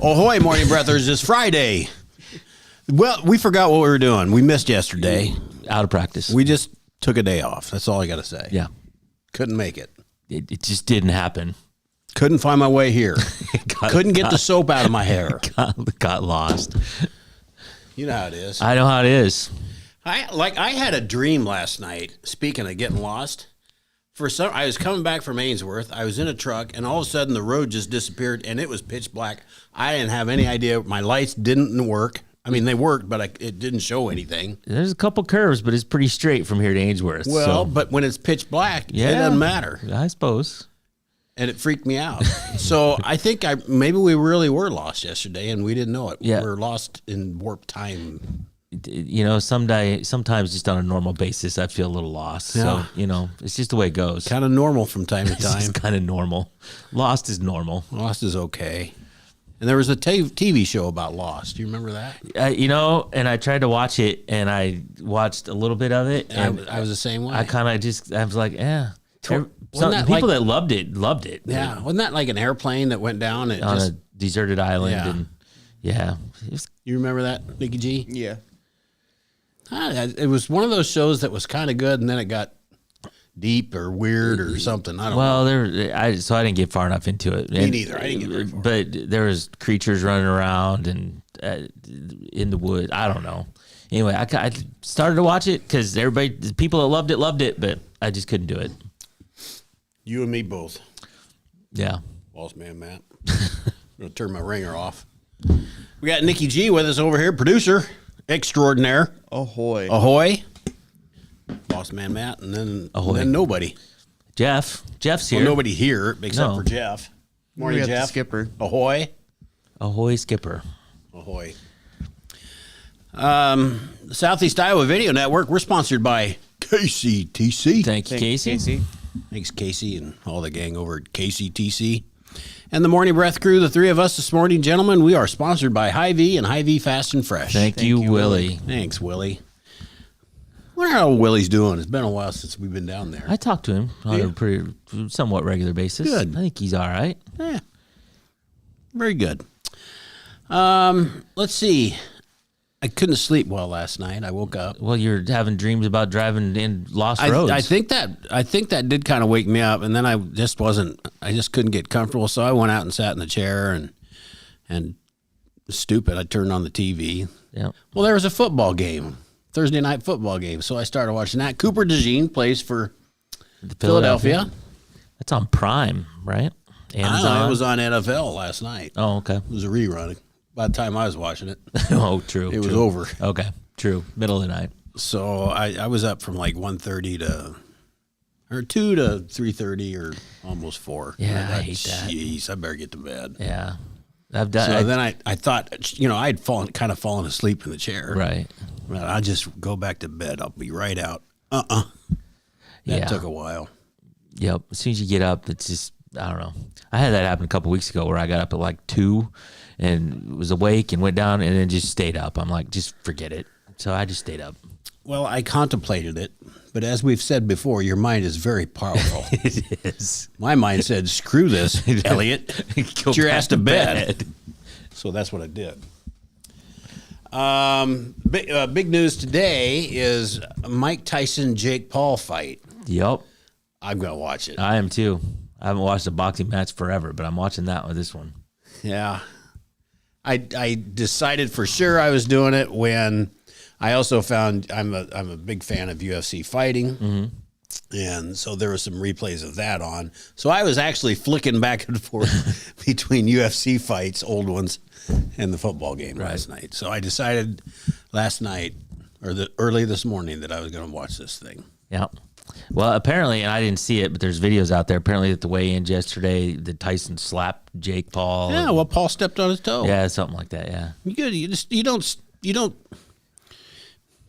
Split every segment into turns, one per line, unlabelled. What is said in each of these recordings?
Ahoy, Morning Breathers. It's Friday. Well, we forgot what we were doing. We missed yesterday.
Out of practice.
We just took a day off. That's all I got to say.
Yeah.
Couldn't make it.
It just didn't happen.
Couldn't find my way here. Couldn't get the soap out of my hair.
Got lost.
You know how it is.
I know how it is.
I had a dream last night, speaking of getting lost. I was coming back from Ainsworth. I was in a truck, and all of a sudden the road just disappeared, and it was pitch black. I didn't have any idea. My lights didn't work. I mean, they worked, but it didn't show anything.
There's a couple curves, but it's pretty straight from here to Ainsworth.
Well, but when it's pitch black, it doesn't matter.
I suppose.
And it freaked me out. So I think maybe we really were lost yesterday, and we didn't know it.
Yeah.
We were lost in warp time.
You know, sometimes just on a normal basis, I feel a little lost.
Yeah.
So, you know, it's just the way it goes.
Kind of normal from time to time.
It's kind of normal. Lost is normal.
Lost is okay. And there was a TV show about Lost. Do you remember that?
You know, and I tried to watch it, and I watched a little bit of it.
And I was the same way.
I was like, yeah.
Wasn't that
People
like-
that loved it.
Yeah. Wasn't that like an airplane that went down?
On a deserted island.
Yeah.
And yeah. It was,
You remember that, Nikki G?
Yeah.
It was one of those shows that was kind of good, and then it got deep or weird or something. I don't know.
so I didn't get far enough into it.
Me neither. I didn't get very far.
But there was creatures running around and in the woods. I don't know. Anyway, I started to watch it because the people that loved it, but I just couldn't do it.
You and me both.
Yeah.
Boss man, Matt. I'm going to turn my ringer off. We got Nikki G with us over here, producer extraordinaire.
Ahoy.
Ahoy. Boss man, Matt, and then nobody.
Jeff's here.
Well, nobody here except
No.
for Jeff. Morning,
We got the
Jeff.
skipper.
Ahoy.
Ahoy, Skipper.
Ahoy. The Southeast Iowa Video Network, we're sponsored by KCTC.
Thank you, Casey.
Thanks, Casey, and all the gang over at KCTC. And the Morning Breath crew, the three of us this morning, gentlemen, we are sponsored by Hy-Vee and Hy-Vee Fast and Fresh.
Thank you, Willie.
Thanks, Willie. What are old Willie's doing? It's been a while since we've been down there.
I talk to him on a pretty somewhat regular basis.
Good.
I think he's all right.
Yeah. Very good. Let's see. I couldn't sleep well last night. I woke up.
Well, you're having dreams about driving in lost roads.
I think that did kind of wake me up, and then I just couldn't get comfortable, so I went out and sat in the chair and stupid, I turned on the TV.
Yeah.
Well, there was a football game, Thursday night football game, so I started watching that. Cooper DeJean plays for Philadelphia.
That's on Prime, right?
I don't know, it was on NFL last night.
Oh, okay.
It was a rerun. By the time I was watching it,
Oh, true.
it was over.
Okay, true. Middle of the night.
So I was up from like 1:30 to 2 to 3:30 or almost 4.
Yeah, I hate that.
Jeez, I better get to bed.
Yeah. I've done
So then I thought, I'd fallen asleep in the chair.
Right.
Well, I'll just go back to bed. I'll be right out. That
Yeah.
took a while.
Yep. As soon as you get up, it's just, I don't know. I had that happen a couple weeks ago where I got up at like 2 and was awake and went down and then just stayed up. I'm like, just forget it. So I just stayed up.
Well, I contemplated it, but as we've said before, your mind is very powerful.
It is.
My mind said, screw this, Elliot.
Go
Get your
back
ass to bed. So that's what I did. Big news today is Mike Tyson, Jake Paul fight.
Yep.
I'm going to watch it.
I am too. I haven't watched a boxing match forever, but I'm watching that with this one.
Yeah. I decided for sure I was doing it when I also found I'm a big fan of UFC fighting.
Mm-hmm.
And so there was some replays of that on. So I was actually flicking back and forth between UFC fights, old ones, and the football game last night. So I decided last night or early this morning that I was going to watch this thing.
Yeah. Well, apparently, and I didn't see it, but there's videos out there. Apparently, at the weigh-ins yesterday, that Tyson slapped Jake Paul.
Yeah, well, Paul stepped on his toe.
Yeah, something like that. Yeah.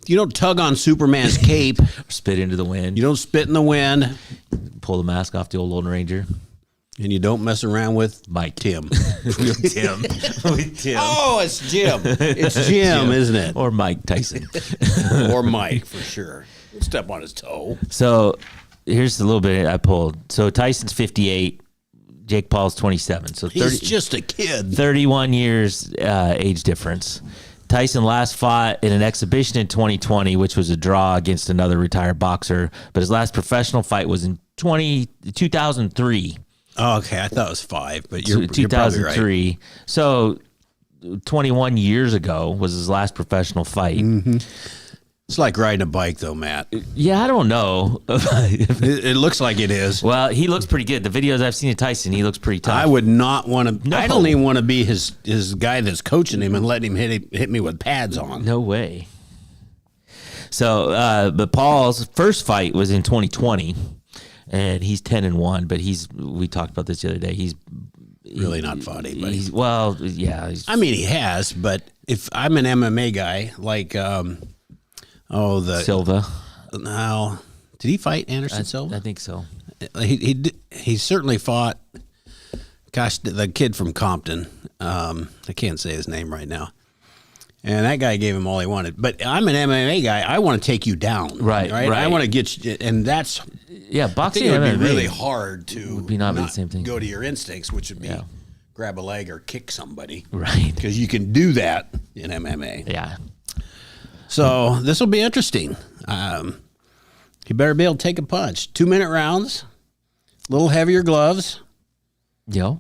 You don't tug on Superman's cape.
Spit into the wind.
You don't spit in the wind,
Pull the mask off the old Lone Ranger.
and you don't mess around with
Mike.
Tim.
Tim.
Oh, it's Jim. It's Jim, isn't it?
Or Mike Tyson.
Or Mike, for sure. Step on his toe.
So here's a little bit I pulled. So Tyson's 58. Jake Paul's 27. So
He's just a kid.
31 years age difference. Tyson last fought in an exhibition in 2020, which was a draw against another retired boxer. But his last professional fight was in 2003.
Oh, okay, I thought it was 5, but you're probably right.
2003. So 21 years ago was his last professional fight.
It's like riding a bike, though, Matt.
Yeah, I don't know.
It looks like it is.
Well, he looks pretty good. The videos I've seen of Tyson, he looks pretty tough.
I would not want to.
No.
I don't even want to be his guy that's coaching him and letting him hit me with pads on.
No way. So, but Paul's first fight was in 2020, and he's 10-1. But we talked about this the other day. He's
really not fought anybody.
He's,
I mean, he has, but if I'm an MMA guy, like,
Silva.
No, did he fight Anderson Silva?
I think so.
He certainly fought. Gosh, the kid from Compton. I can't say his name right now. And that guy gave him all he wanted. But I'm an MMA guy. I want to take you down.
Right.
I want to get you, and that's.
Yeah, boxing.
I think it would
MMA
be really hard to
would be not the same thing.
Go to your instincts, which would be grab a leg or kick somebody.
Right.
Because you can do that in MMA.
Yeah.
So this will be interesting. You better be able to take a punch. 2-minute rounds, a little heavier gloves.
Yo.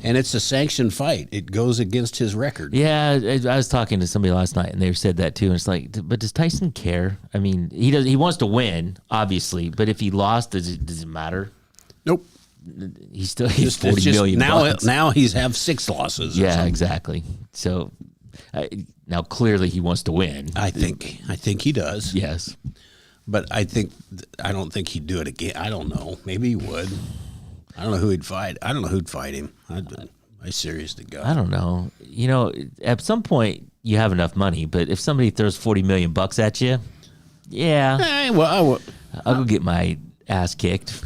And it's a sanctioned fight. It goes against his record.
Yeah, I was talking to somebody last night, and they said that too. And it's like, but does Tyson care? I mean, he does. He wants to win, obviously. But if he lost, does it matter?
Nope.
He's 40 million bucks.
Now he's have 6 losses.
Yeah, exactly. So now clearly he wants to win.
I think he does.
Yes.
But I don't think he'd do it again. I don't know. Maybe he would. I don't know who he'd fight. I don't know who'd fight him. I seriously God.
I don't know. You know, at some point you have enough money, but if somebody throws 40 million bucks at you, yeah.
Hey, well,
I'll go get my ass kicked.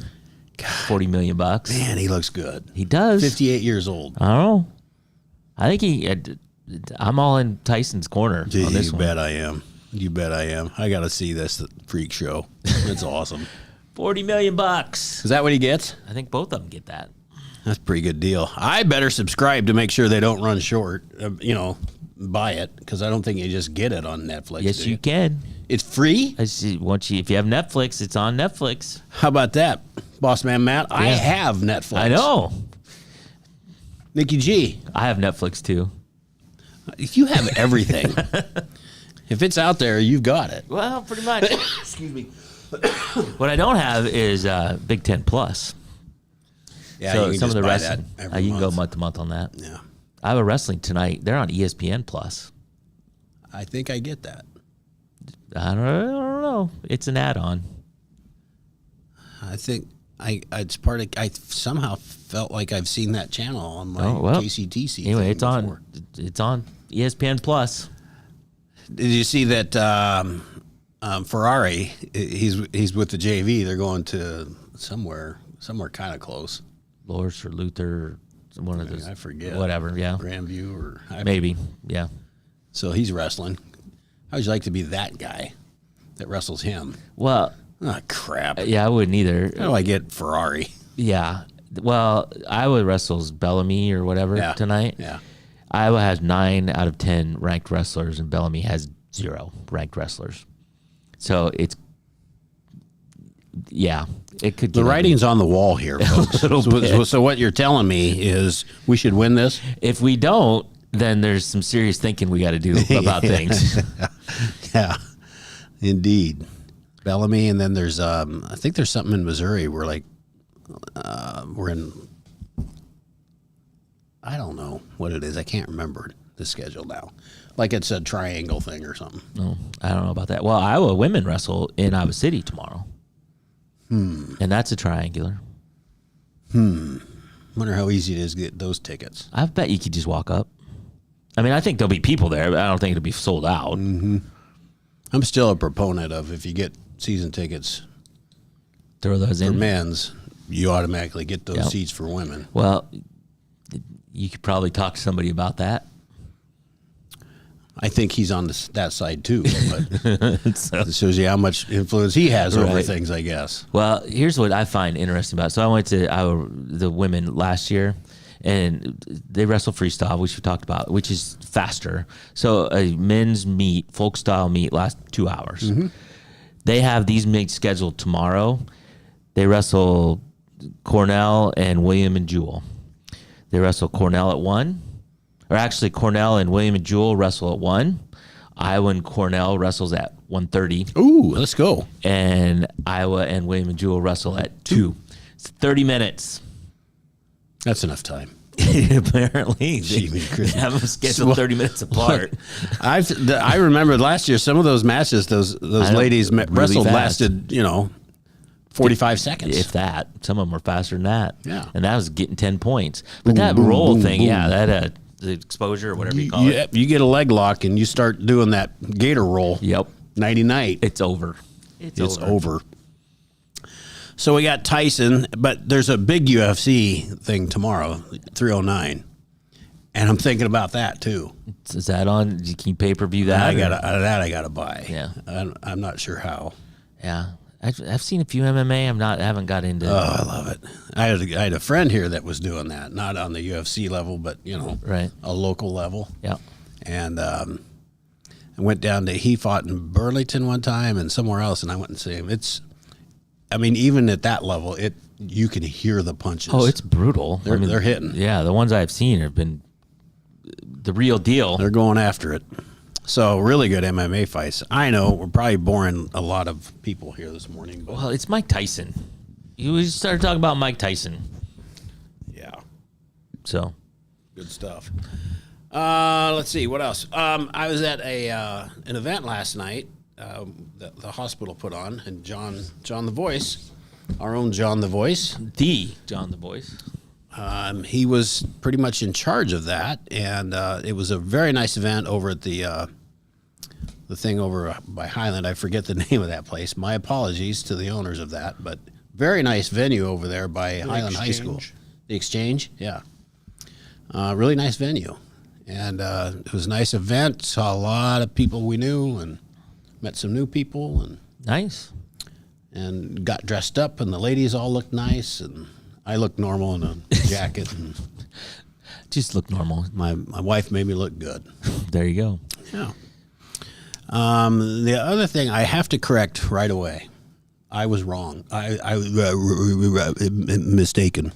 40 million bucks.
Man, he looks good.
He does.
58 years old.
I don't know. I think I'm all in Tyson's corner on this one.
You bet I am. You bet I am. I got to see this freak show. It's awesome.
40 million bucks.
Is that what he gets?
I think both of them get that.
That's a pretty good deal. I better subscribe to make sure they don't run short. Buy it because I don't think you just get it on Netflix.
Yes, you can.
It's free?
If you have Netflix, it's on Netflix.
How about that, Boss Man Matt? Yeah. I have Netflix.
I know.
Nikki G.
I have Netflix too.
You have everything. If it's out there, you've got it.
Well, pretty much.
Excuse me.
What I don't have is Big Ten Plus.
Yeah,
so
you can
some
just
of the
buy
wrestling,
that every
you can
month.
go month to month on that.
Yeah.
I have a wrestling tonight. They're on ESPN Plus.
I think I get that.
I don't know. It's an add-on.
I think it's part of. I somehow felt like I've seen that channel on my KCTC.
Anyway,
thing
it's on.
before.
It's on ESPN Plus.
Did you see that Ferrari? He's with the JV. They're going to somewhere kind of close.
Lourdes or Luther, or one of those.
I forget.
Whatever. Yeah.
Grandview or
maybe. Yeah.
So he's wrestling. How would you like to be that guy that wrestles him?
Well.
Oh, crap.
Yeah, I wouldn't either.
How do I get Ferrari?
Yeah. Well, Iowa wrestles Bellamy or whatever tonight.
Yeah.
Iowa has 9 out of 10 ranked wrestlers, and Bellamy has 0 ranked wrestlers. So it's, it could.
The writing's on the wall here, folks. So what you're telling me is we should win this?
If we don't, then there's some serious thinking we got to do about things.
Yeah, indeed. Bellamy, and then there's I think there's something in Missouri where we're in. I don't know what it is. I can't remember the schedule now. Like it's a triangle thing or something.
No, I don't know about that. Well, Iowa women wrestle in Iowa City tomorrow. And that's a triangular.
Wonder how easy it is to get those tickets.
I bet you could just walk up. I mean, I think there'll be people there, but I don't think it'll be sold out.
Mm-hmm. I'm still a proponent of if you get season tickets
throw those
for
in.
men's, you automatically get those seats for women.
Well, you could probably talk to somebody about that.
I think he's on that side too. But
So-
it shows you how much influence he has over
Right.
things, I guess.
Well, here's what I find interesting about it. So I went to the women last year, and they wrestle freestyle, which we talked about, which is faster. So a men's meet, folk style meet, lasts 2 hours.
Mm-hmm.
They have these meets scheduled tomorrow. They wrestle Cornell and William and Jewel. They wrestle Cornell at 1. Or actually, Cornell and William and Jewel wrestle at 1. Iowa and Cornell wrestles at 1:30.
Ooh, let's go.
And Iowa and William and Jewel wrestle at 2. It's 30 minutes.
That's enough time.
Apparently,
Jiminy
they
Christmas.
have them scheduled 30 minutes apart.
I remember last year some of those matches those ladies wrestled
fast.
lasted 45 seconds.
If that, some of them were faster than that.
Yeah.
And that was getting 10 points. But
Boom,
that
boom,
roll
boom,
thing,
boom.
yeah, that the exposure or whatever you call it.
You get a leg lock and you start doing that gator roll.
Yep.
Nighty night.
It's over.
It's over. So we got Tyson, but there's a big UFC thing tomorrow, 309. And I'm thinking about that too.
Is that on? Can you pay-per-view that?
I
or-
gotta buy.
Yeah.
I'm not sure how.
Yeah. I've seen a few MMA. I haven't got into
Oh, I love it. I had a friend here that was doing that, not on the UFC level, but
Right.
a local level.
Yeah.
And I went down to, he fought in Burlington one time and somewhere else, and I went and see him. Even at that level, you can hear the punches.
Oh, it's brutal.
They're hitting.
Yeah, the ones I've seen have been the real deal.
They're going after it. So really good MMA fights. I know we're probably boring a lot of people here this morning, but
Well, it's Mike Tyson. We started talking about Mike Tyson.
yeah,
So,
good stuff. Let's see what else. I was at an event last night that the hospital put on, and John the Voice, our own John the Voice.
the John the Voice.
He was pretty much in charge of that, and it was a very nice event over at the thing over by Highland. I forget the name of that place. My apologies to the owners of that, but very nice venue over there by Highland High School. The Exchange, yeah. Really nice venue, and it was a nice event. Saw a lot of people we knew, and met some new people,
Nice.
and got dressed up, and the ladies all looked nice, and I looked normal in a jacket, and
Just look normal.
my wife made me look good.
There you go.
Yeah. The other thing I have to correct right away. I was wrong. I mistaken.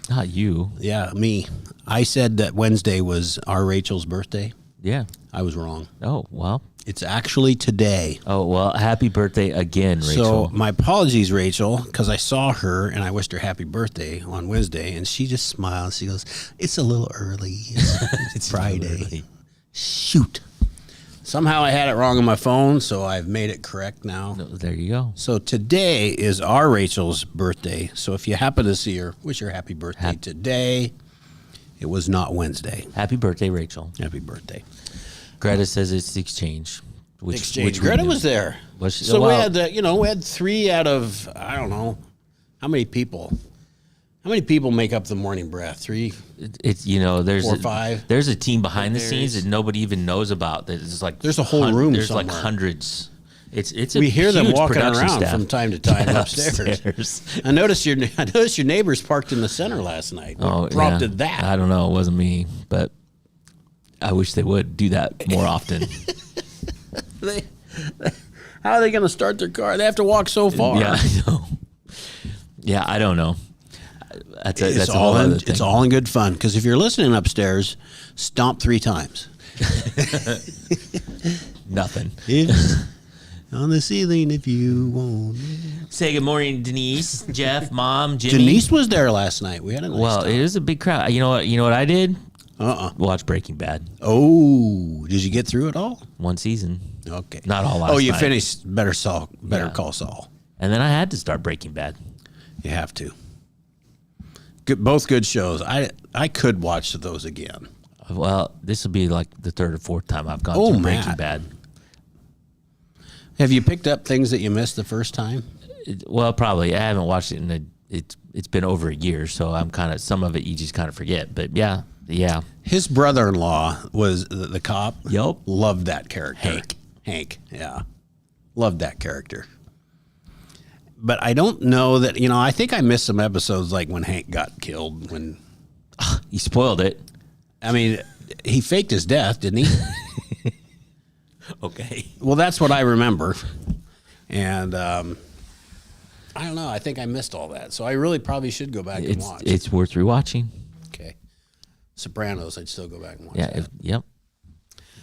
Not you.
Yeah, me. I said that Wednesday was our Rachel's birthday.
Yeah.
I was wrong.
Oh, well.
It's actually today.
Oh, well, happy birthday again, Rachel.
So my apologies, Rachel, because I saw her and I wished her happy birthday on Wednesday, and she just smiled. She goes, "It's a little early. It's Friday."
early.
Shoot. Somehow I had it wrong on my phone, so I've made it correct now.
There you go.
So today is our Rachel's birthday. So if you happen to see her, wish her happy birthday today. It was not Wednesday.
Happy birthday, Rachel.
Happy birthday.
Greta says it's the exchange. Which we
Greta
knew.
was there.
Was she?
So
Well-
we had 3 out of, I don't know, how many people? How many people make up the morning breath? 3?
It's there's
4 or 5.
There's a team behind the scenes
Varies.
that nobody even knows about. That is like
There's a whole room
There's like
somewhere.
hundreds. It's a
We hear them
huge
walking
production
around
staff.
from time to time upstairs. I noticed your neighbors parked in the center last night. What prompted that?
I don't know. It wasn't me, but I wish they would do that more often.
How are they going to start their car? They have to walk so far.
Yeah, I know. Yeah, I don't know. That's
It's
a whole other thing.
it's all in good fun. Because if you're listening upstairs, stomp 3 times.
Nothing.
On the ceiling, if you want.
Say good morning, Denise, Jeff, Mom, Jimmy.
Denise was there last night. We had a nice
Well,
time.
it is a big crowd. You know what? You know what I did? Watch Breaking Bad.
Oh, did you get through it all?
One season,
Okay.
not all last
Oh, you
night.
finished Better
Yeah.
Call Saul.
and then I had to start Breaking Bad.
You have to. Good, both good shows. I could watch those again.
Well, this will be like the 3rd or 4th time I've gone
Oh,
through Breaking
Matt.
Bad.
Have you picked up things that you missed the first time?
Well, probably. I haven't watched it in it's been over a year, so I'm kind of some of it you just kind of forget. But yeah, Yeah.
His brother-in-law was the cop.
Yep.
Loved that character.
Hank.
Yeah. Loved that character. But I don't know that, I think I missed some episodes like when Hank got killed.
He spoiled it.
I mean, he faked his death, didn't he?
Okay.
Well, that's what I remember. And I don't know. I think I missed all that. So I really probably should go back and watch.
It's worth rewatching.
Okay. Sopranos, I'd still go back and watch
Yeah.
that.
Yep.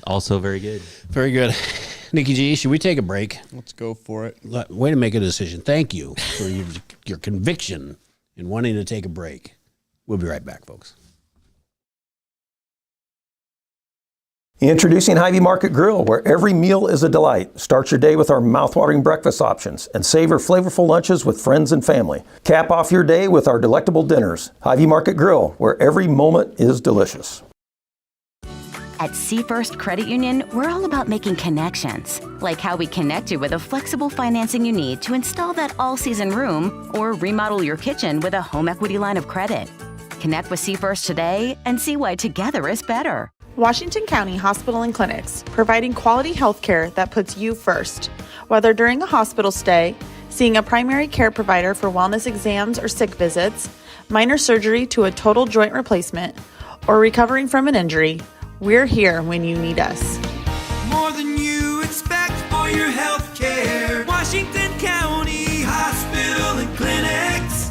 Also very good.
Very good. Nikki G, should we take a break?
Let's go for it.
Way to make a decision. Thank you for your conviction in wanting to take a break. We'll be right back, folks.
Introducing Hy-Vee Market Grill, where every meal is a delight. Start your day with our mouthwatering breakfast options and savor flavorful lunches with friends and family. Cap off your day with our delectable dinners. Hy-Vee Market Grill, where every moment is delicious.
At Seafirst Credit Union, we're all about making connections, like how we connect you with a flexible financing you need to install that all-season room or remodel your kitchen with a home equity line of credit. Connect with Seafirst today and see why together is better.
Washington County Hospital and Clinics, providing quality health care that puts you first. Whether during a hospital stay, seeing a primary care provider for wellness exams or sick visits, minor surgery to a total joint replacement, or recovering from an injury, we're here when you need us.
More than you expect for your health care. Washington County Hospital and Clinics.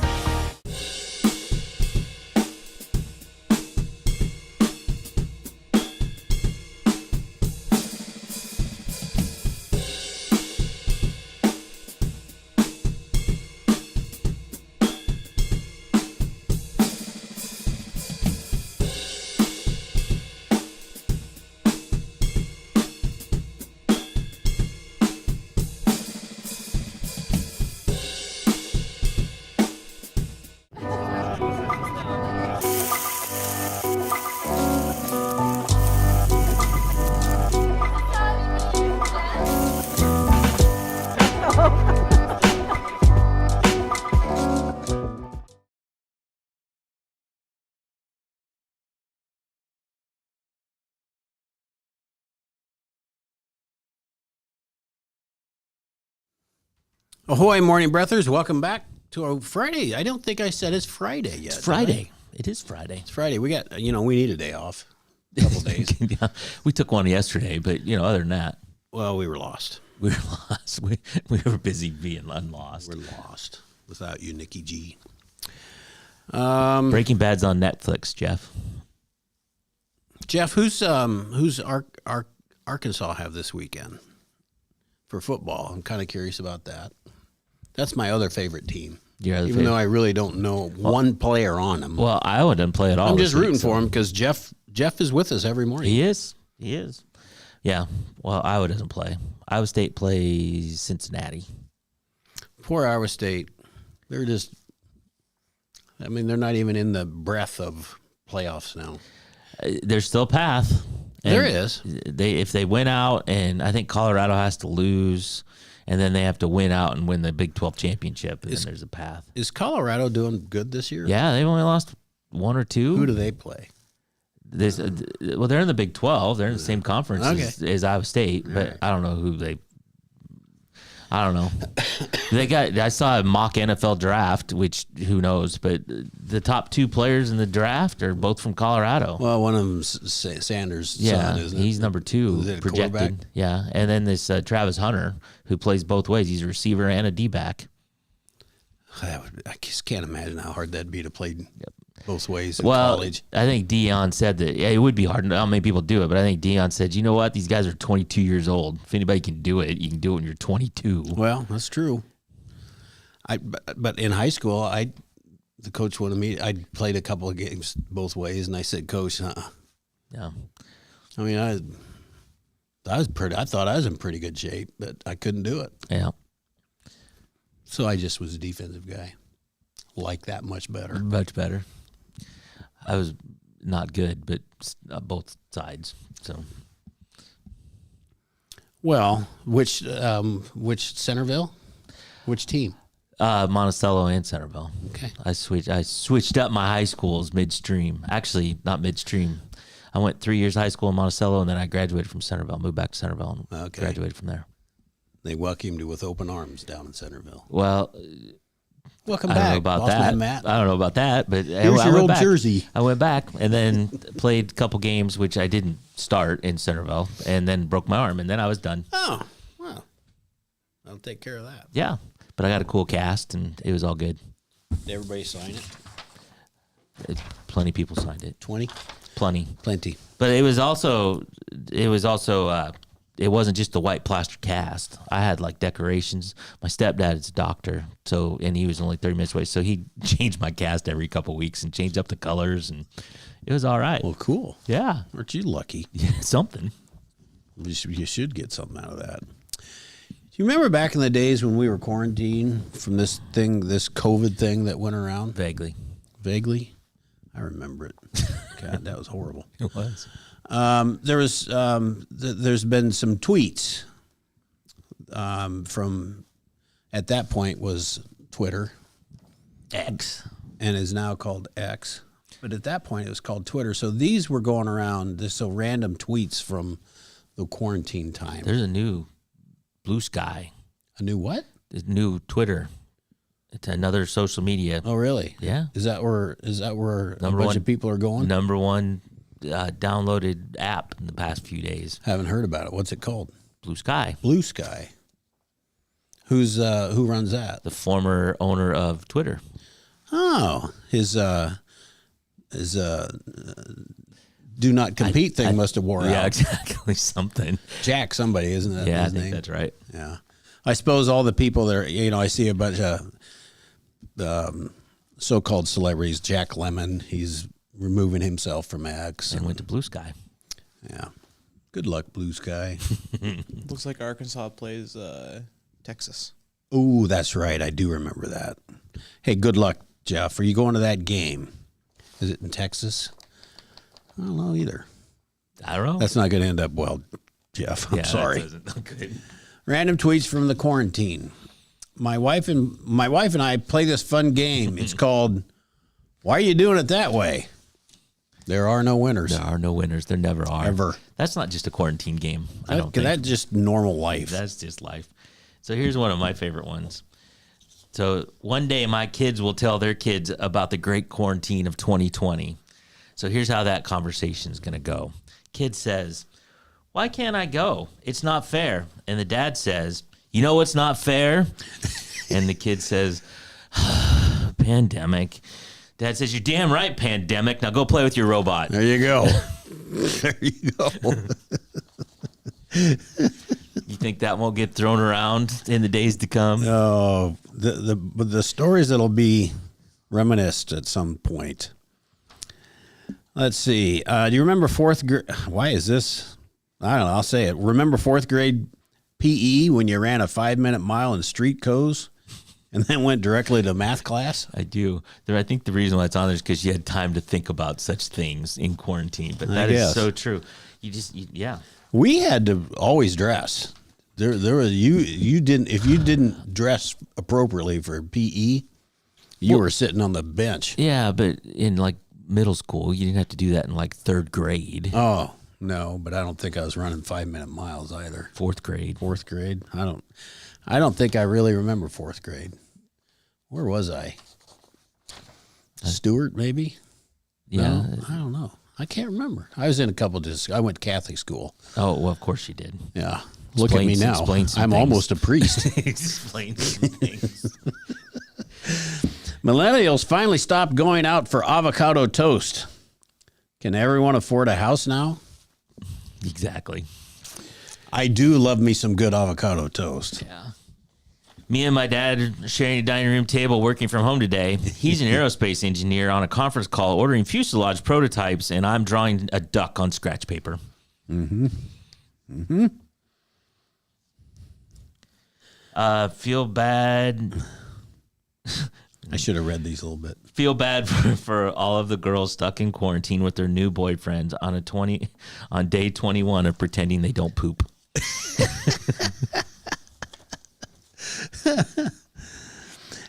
Ahoy, morning breathers. Welcome back to our Friday. I don't think I said it's Friday yet.
It's Friday. It is Friday.
It's Friday. We got, we need a day off. A couple days.
Yeah, we took one yesterday, but other than that,
Well, we were lost.
we were lost. We were busy being unlost.
We're lost without you, Nikki G.
Breaking Bad's on Netflix, Jeff.
Jeff, who's Arkansas have this weekend for football? I'm kind of curious about that. That's my other favorite team.
Your other
Even
favorite?
though I really don't know one player on them.
Well, Iowa doesn't play at all.
I'm
this
just
week,
rooting
so-
for him because Jeff is with us every morning.
He is. Yeah. Well, Iowa doesn't play. Iowa State plays Cincinnati.
Poor Iowa State. They're just, they're not even in the breath of playoffs now.
There's still a path.
There
And
is.
If they win out, and I think Colorado has to lose, and then they have to win out and win the Big 12 championship, and then there's a path.
Is Colorado doing good this year?
Yeah, they've only lost one or two.
Who do they play?
Well, they're in the Big 12. They're in the same conference as Iowa State, but I don't know who they. I don't know. I saw a mock NFL draft, which who knows, but the top two players in the draft are both from Colorado.
Well, one of them's Sanders' son, isn't it?
He's number two
Is it a quarterback?
projected. Yeah, and then this Travis Hunter, who plays both ways. He's a receiver and a D-back.
I just can't imagine how hard that'd be to play both ways in
Well,
college.
I think Deion said that it would be hard. Not many people do it, but I think Deion said, you know what? These guys are 22 years old. If anybody can do it, you can do it when you're 22.
Well, that's true. But in high school, the coach wanted me. I played a couple of games both ways, and I said, "Coach,
Yeah.
I thought I was in pretty good shape, but I couldn't do it.
Yeah.
So I just was a defensive guy. Like that much better.
Much better. I was not good, but both sides. So
Well, which Centerville? Which team?
Monticello and Centerville.
Okay.
I switched up my high schools midstream. Actually, not midstream. I went 3 years high school in Monticello, and then I graduated from Centerville. Moved back to Centerville and
Okay.
graduated from there.
They welcomed you with open arms down in Centerville.
Well,
Welcome
I don't
back,
know about
boss
that.
man Matt.
I don't know about that, but
Here's
I
your
went
old
back.
jersey.
I went back and then played a couple games, which I didn't start in Centerville, and then broke my arm, and then I was done.
Oh, well, I'll take care of that.
Yeah, but I got a cool cast, and it was all good.
Did everybody sign it?
Plenty of people signed it.
20?
Plenty.
Plenty.
But it wasn't just the white plaster cast. I had like decorations. My stepdad is a doctor, and he was only 30 minutes away, so he changed my cast every couple of weeks and changed up the colors, and it was all right.
Well, cool.
Yeah,
Aren't you lucky?
something.
You should get something out of that. Do you remember back in the days when we were quarantined from this COVID thing that went around?
Vaguely.
Vaguely? I remember it. God, that was horrible.
It was.
There's been some tweets from, at that point was Twitter
X.
and is now called X. But at that point it was called Twitter. So these were going around, random tweets from the quarantine time.
There's a new Blue Sky.
A new what?
A new Twitter. It's another social media.
Oh, really?
Yeah.
Is that where
Number
a bunch
one-
of people are going?
Number one downloaded app in the past few days.
Haven't heard about it. What's it called?
Blue Sky.
Blue Sky. Who runs that?
The former owner of Twitter.
Oh, his do not compete thing must have wore
Yeah,
out.
exactly. Something.
Jack somebody, isn't that
Yeah, I
his
think
name?
that's right.
Yeah. I suppose all the people there, I see a bunch of so-called celebrities. Jack Lemmon, he's removing himself from X.
And went to Blue Sky.
Yeah. Good luck, Blue Sky.
Looks like Arkansas plays Texas.
Oh, that's right. I do remember that. Hey, good luck, Jeff. Are you going to that game? Is it in Texas? I don't know either.
I don't know.
That's not going to end up well, Jeff. I'm
Yeah, that
sorry.
doesn't look good.
Random tweets from the quarantine. My wife and I play this fun game. It's called "Why Are You Doing It That Way?" There are no winners.
There are no winners. There never are.
Ever.
That's not just a quarantine game. I don't think.
That's just normal life.
That's just life. So here's one of my favorite ones. So one day my kids will tell their kids about the great quarantine of 2020. So here's how that conversation is going to go. Kid says, "Why can't I go? It's not fair." And the dad says, "You know what's not fair?" And the kid says, "Pandemic." Dad says, "You're damn right, pandemic. Now go play with your robot."
There you go. There you go.
You think that won't get thrown around in the days to come?
Oh, the stories that'll be reminisced at some point. Let's see. Do you remember fourth grade? Why is this? I don't know. I'll say it. Remember fourth grade PE when you ran a 5-minute mile in street codes and then went directly to math class?
I do. I think the reason why it's on there is because you had time to think about such things in quarantine. But that is
guess.
so true. Yeah.
We had to always dress. There was you didn't if you didn't dress appropriately for PE, you were sitting on the bench.
Yeah, but in like middle school, you didn't have to do that in like third grade,
Oh no, but I don't think I was running 5-minute miles either.
fourth grade.
Fourth grade, I don't think I really remember fourth grade. Where was I? Stewart, maybe.
Yeah.
No, I don't know. I can't remember. I was in a couple of. I went to Catholic school.
Oh, well, of course you did.
Yeah. Look at me
Explain-
now.
explain some
I'm
things.
almost a priest.
Explain some things.
Millennials finally stopped going out for avocado toast. Can everyone afford a house now?
Exactly.
I do love me some good avocado toast.
Yeah. Me and my dad are sharing a dining room table working from home today. He's an aerospace engineer on a conference call ordering fuselage prototypes, and I'm drawing a duck on scratch paper. Feel bad.
I should have read these a little bit.
Feel bad for all of the girls stuck in quarantine with their new boyfriends on day 21 of pretending they don't poop.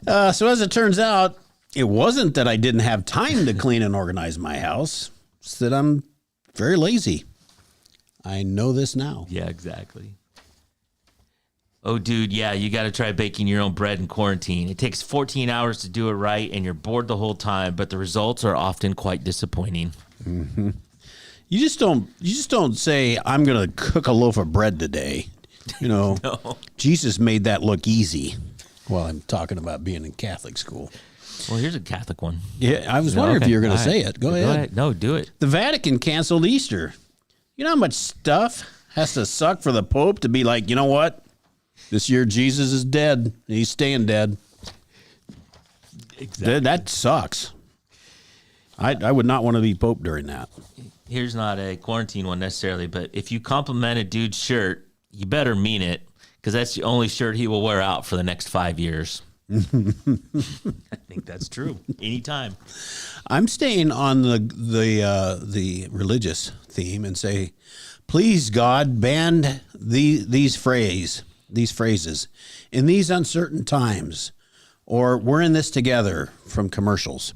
So as it turns out, it wasn't that I didn't have time to clean and organize my house. It's that I'm very lazy. I know this now.
Yeah, exactly. Oh, dude, yeah, you got to try baking your own bread in quarantine. It takes 14 hours to do it right, and you're bored the whole time, but the results are often quite disappointing.
Mm-hmm. You just don't say, I'm going to cook a loaf of bread today. You know,
No.
Jesus made that look easy. Well, I'm talking about being in Catholic school.
Well, here's a Catholic one.
Yeah, I was wondering if you were going to say it. Go ahead.
No, do it.
The Vatican canceled Easter. You know how much stuff has to suck for the Pope to be like, you know what? This year Jesus is dead. He's staying dead.
Exactly.
That sucks. I would not want to be Pope during that.
Here's not a quarantine one necessarily, but if you compliment a dude's shirt, you better mean it, because that's the only shirt he will wear out for the next 5 years. I think that's true. Anytime.
I'm staying on the religious theme and say, please God, ban these phrases in these uncertain times, or we're in this together from commercials.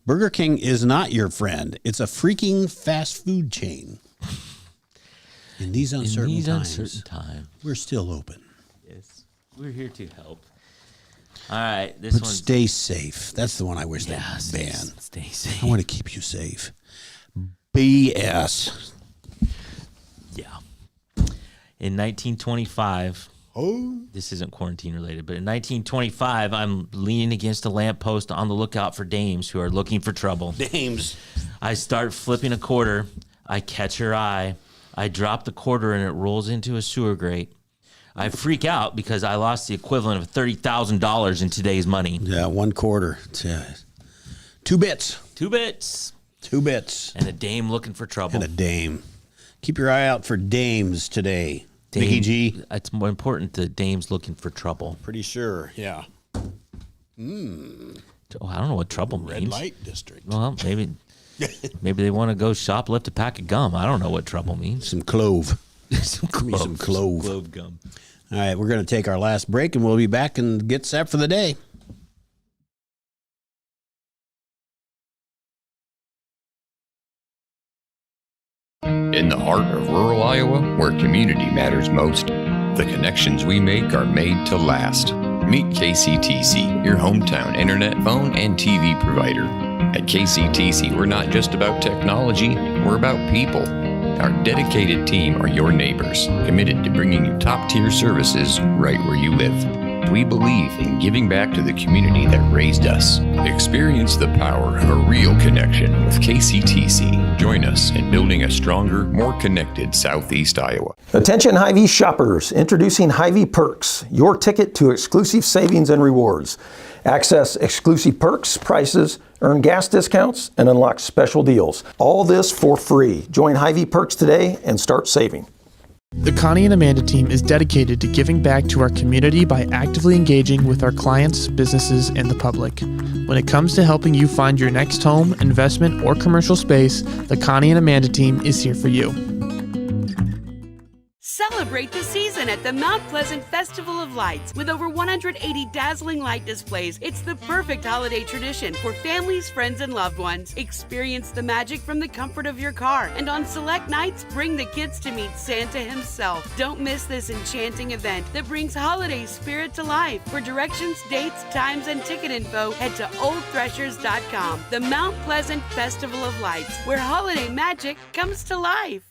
Burger King is not your friend. It's a freaking fast food chain. In these uncertain times, we're still open.
Yes, we're here to help. All right,
But stay safe. That's the one I wish they ban.
Stay safe.
I want to keep you safe. BS.
Yeah. In 1925, this isn't quarantine related, but in 1925, I'm leaning against a lamppost on the lookout for dames who are looking for trouble.
Dames.
I start flipping a quarter. I catch her eye. I drop the quarter and it rolls into a sewer grate. I freak out because I lost the equivalent of $30,000 in today's money.
Yeah, 1 quarter. It's, 2 bits.
2 bits.
2 bits.
And a dame looking for trouble.
And a dame. Keep your eye out for dames today. Mickey G.
It's more important the dames looking for trouble.
Pretty sure, yeah.
Oh, I don't know what trouble
Red
means.
light district.
Well, maybe they want to go shoplift a pack of gum. I don't know what trouble means.
Some clove.
Some
Give me some clove.
Clove gum.
All right, we're going to take our last break, and we'll be back and get set for the day.
In the heart of rural Iowa, where community matters most, the connections we make are made to last. Meet KCTC, your hometown internet, phone, and TV provider. At KCTC, we're not just about technology, we're about people. Our dedicated team are your neighbors, committed to bringing you top-tier services right where you live. We believe in giving back to the community that raised us. Experience the power of a real connection with KCTC. Join us in building a stronger, more connected Southeast Iowa.
Attention Hy-Vee shoppers, introducing Hy-Vee Perks, your ticket to exclusive savings and rewards. Access exclusive perks, prices, earn gas discounts, and unlock special deals. All this for free. Join Hy-Vee Perks today and start saving.
The Connie and Amanda team is dedicated to giving back to our community by actively engaging with our clients, businesses, and the public. When it comes to helping you find your next home, investment, or commercial space, the Connie and Amanda team is here for you.
Celebrate the season at the Mount Pleasant Festival of Lights. With over 180 dazzling light displays, it's the perfect holiday tradition for families, friends, and loved ones. Experience the magic from the comfort of your car, and on select nights, bring the kids to meet Santa himself. Don't miss this enchanting event that brings holiday spirit to life. For directions, dates, times, and ticket info, head to oldthreshers.com. The Mount Pleasant Festival of Lights, where holiday magic comes to life.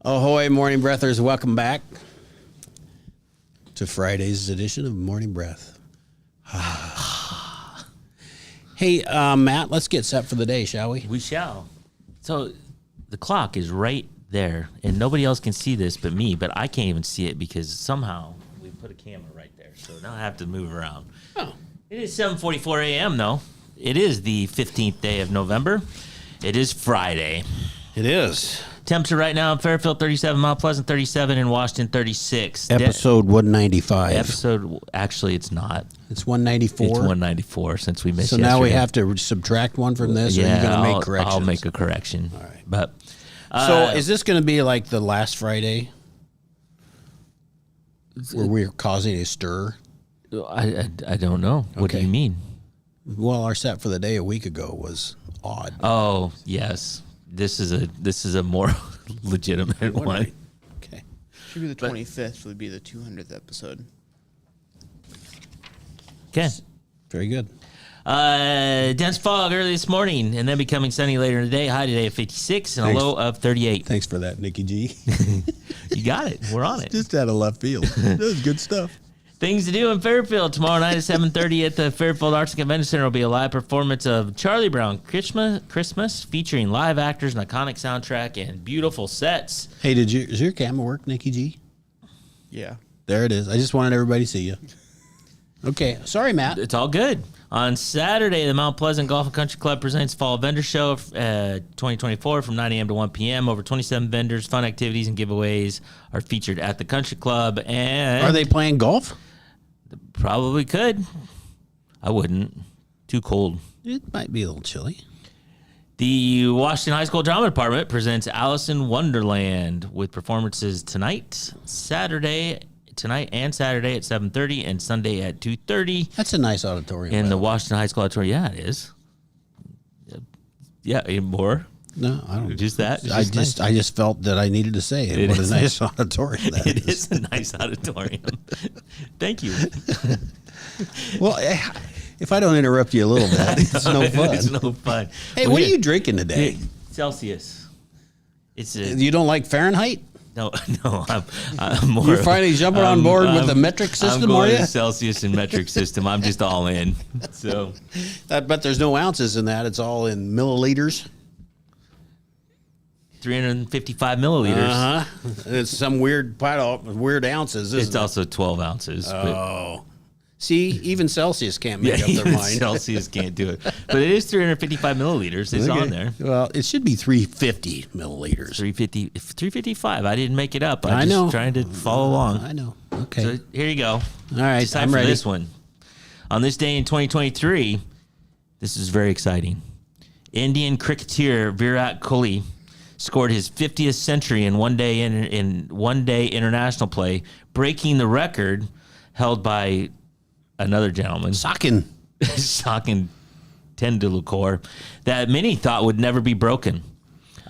Ahoy, Morning Breathers. Welcome back to Friday's edition of Morning Breath. Hey, Matt, let's get set for the day, shall we?
We shall. So the clock is right there, and nobody else can see this but me, but I can't even see it because somehow we put a camera right there. So now I have to move around.
Oh.
It is 7:44 a.m., though. It is the 15th day of November. It is Friday.
It is.
Temperature right now in Fairfield 37, Mount Pleasant 37, and Washington 36.
Episode 195.
Actually, it's not.
It's 194.
It's 194 since we missed
So
yesterday.
now we have to subtract one from this, or are you going to make corrections?
I'll make a correction.
All right.
But
So is this going to be like the last Friday where we're causing a stir?
I don't know. What do
Okay.
you mean?
Well, our set for the day a week ago was odd.
Oh, yes. This is a more legitimate one.
Okay.
Should be the 25th. Would be the 200th episode.
Okay.
Very good.
Dense fog early this morning, and then becoming sunny later in the day. High today of 56 and
Thanks.
a low of 38.
Thanks for that, Nikki G.
You got it. We're on it.
Just out of left field. That was good stuff.
Things to do in Fairfield tomorrow night at 7:30 at the Fairfield Arts and Convention Center will be a live performance of Charlie Brown Christmas featuring live actors, an iconic soundtrack, and beautiful sets.
Hey, does your camera work, Nikki G?
Yeah.
There it is. I just wanted everybody to see you. Okay. Sorry, Matt.
It's all good. On Saturday, the Mount Pleasant Golf and Country Club presents Fall Vendor Show 2024 from 9 a.m. to 1 p.m. Over 27 vendors, fun activities, and giveaways are featured at the country club. And
Are they playing golf?
Probably could. I wouldn't. Too cold.
It might be a little chilly.
The Washington High School Drama Department presents Alice in Wonderland with performances tonight and Saturday at 7:30 and Sunday at 2:30
That's a nice auditorium.
in
by
the
way.
Washington High School Auditorium. Yeah, it is. Yeah, any more?
No, I don't.
Just that? It's
I
just
just I just felt that I needed to say it.
It
What a
is.
nice auditorium that
It is a nice auditorium. Thank you.
Well, if I don't interrupt you a little bit, it's no fun.
It's no fun.
Hey,
Well,
what are
here-
you drinking today?
Celsius. It's a
You don't like Fahrenheit?
no. I'm more.
You're finally jumping on board with the metric system,
I'm going
are
to
you?
Celsius and metric system. I'm just all in. So
I bet there's no ounces in that. It's all in milliliters.
355 milliliters.
Uh huh. It's some weird weird ounces. Isn't
It's also 12 ounces.
it?
but-
Oh. See, even Celsius can't make
yeah,
up their
even
mind.
Celsius can't do it. But it is 355 milliliters. It's
Okay.
on there.
Well, it should be 350 milliliters.
355. I didn't make it up.
I
I'm just
know.
trying to follow along.
I know. Okay.
So here you go.
All right,
Decide
I'm
for
ready.
this one. On this day in 2023, this is very exciting. Indian cricketer Virat Kohli scored his 50th century in one day international play, breaking the record held by another gentleman,
Sachin.
Sachin Tendulkar, that many thought would never be broken.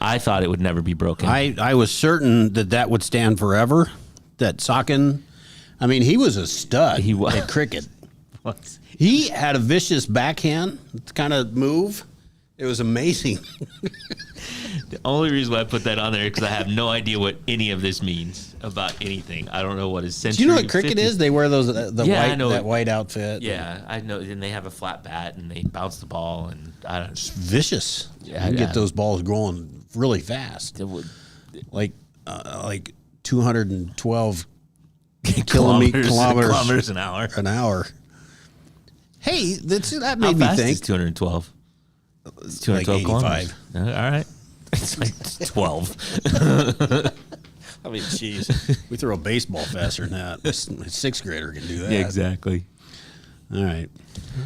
I thought it would never be broken.
I was certain that would stand forever. That Sachin, I mean, he was a stud
He was.
at cricket. He had a vicious backhand kind of move. It was amazing.
The only reason why I put that on there is because I have no idea what any of this means about anything. I don't know what his century.
Do you know what cricket
50
is? They wear those
Yeah, I know
that
it.
white outfit.
Yeah, I know. And they have a flat bat and they bounce the ball, and I don't.
Vicious.
Yeah,
you can
yeah.
get those balls going really fast,
It would,
like 212
kilometers an hour.
an hour. Hey, that
How
made me
fast
think.
is 212? It's
Like
212
85.
kilometers. All right. It's like 12.
I mean, jeez, we throw a baseball faster than that. A sixth grader can do that.
Yeah, exactly.
All right,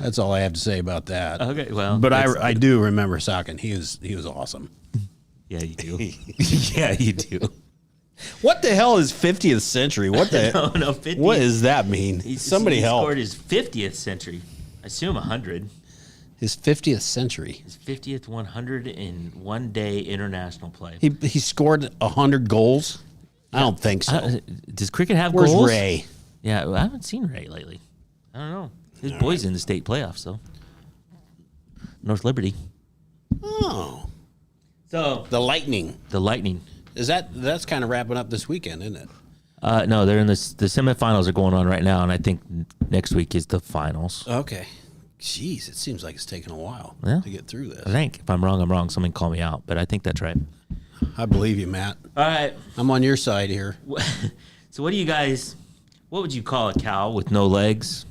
that's all I have to say about that.
Okay, well,
but
that's-
I do remember Sachin. He was awesome.
Yeah, you do. Yeah, you do.
What the hell is 50th century? What the?
No, 50th.
What does that mean? Somebody
he
help.
scored his 50th century. I assume 100.
His 50th century.
His 50th 101 day international play.
He scored 100 goals. I don't think so.
Does cricket have
Where's
goals?
Ray?
Yeah, well, I haven't seen Ray lately. I don't know. His boy's in the state playoffs, though. North Liberty.
Oh,
So
the Lightning.
the Lightning.
That's kind of wrapping up this weekend, isn't it?
No, they're in the semifinals are going on right now, and I think next week is the finals.
Okay. Jeez, it seems like it's taken a while
Yeah.
to get through this.
I think if I'm wrong, I'm wrong. Someone call me out, but I think that's right.
I believe you, Matt.
All right.
I'm on your side here.
So what do you guys? What would you call a cow with no legs?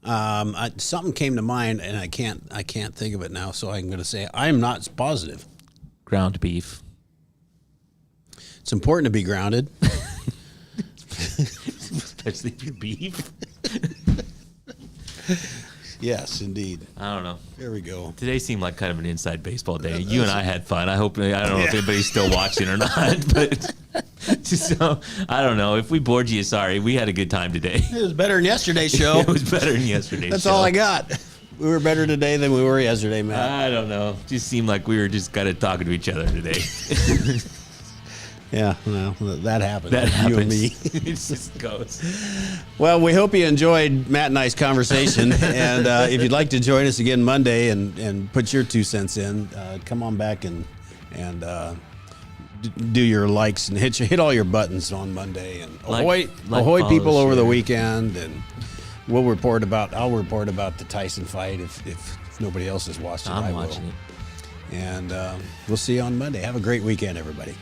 Something came to mind, and I can't think of it now. So I'm going to say I'm not positive.
Ground beef.
It's important to be grounded.
Especially if you're beef.
Yes, indeed.
I don't know.
There we go.
Today seemed like kind of an inside baseball day. You and I had fun. I don't know if anybody's still watching or not, but so I don't know. If we bored you, sorry. We had a good time today.
It was better than yesterday's show.
It was better than yesterday's
That's
show.
all I got. We were better today than we were yesterday, Matt.
I don't know. Just seemed like we were just kind of talking to each other today.
Yeah, well, that happens.
That happens.
You and me.
It just goes.
Well, we hope you enjoyed Matt and I's conversation. And if you'd like to join us again Monday and put your 2 cents in, come on back and do your likes and hit all your buttons on Monday. And ahoy people over the weekend. And I'll report about the Tyson fight if nobody else has watched it.
I'm watching it.
And we'll see you on Monday. Have a great weekend, everybody.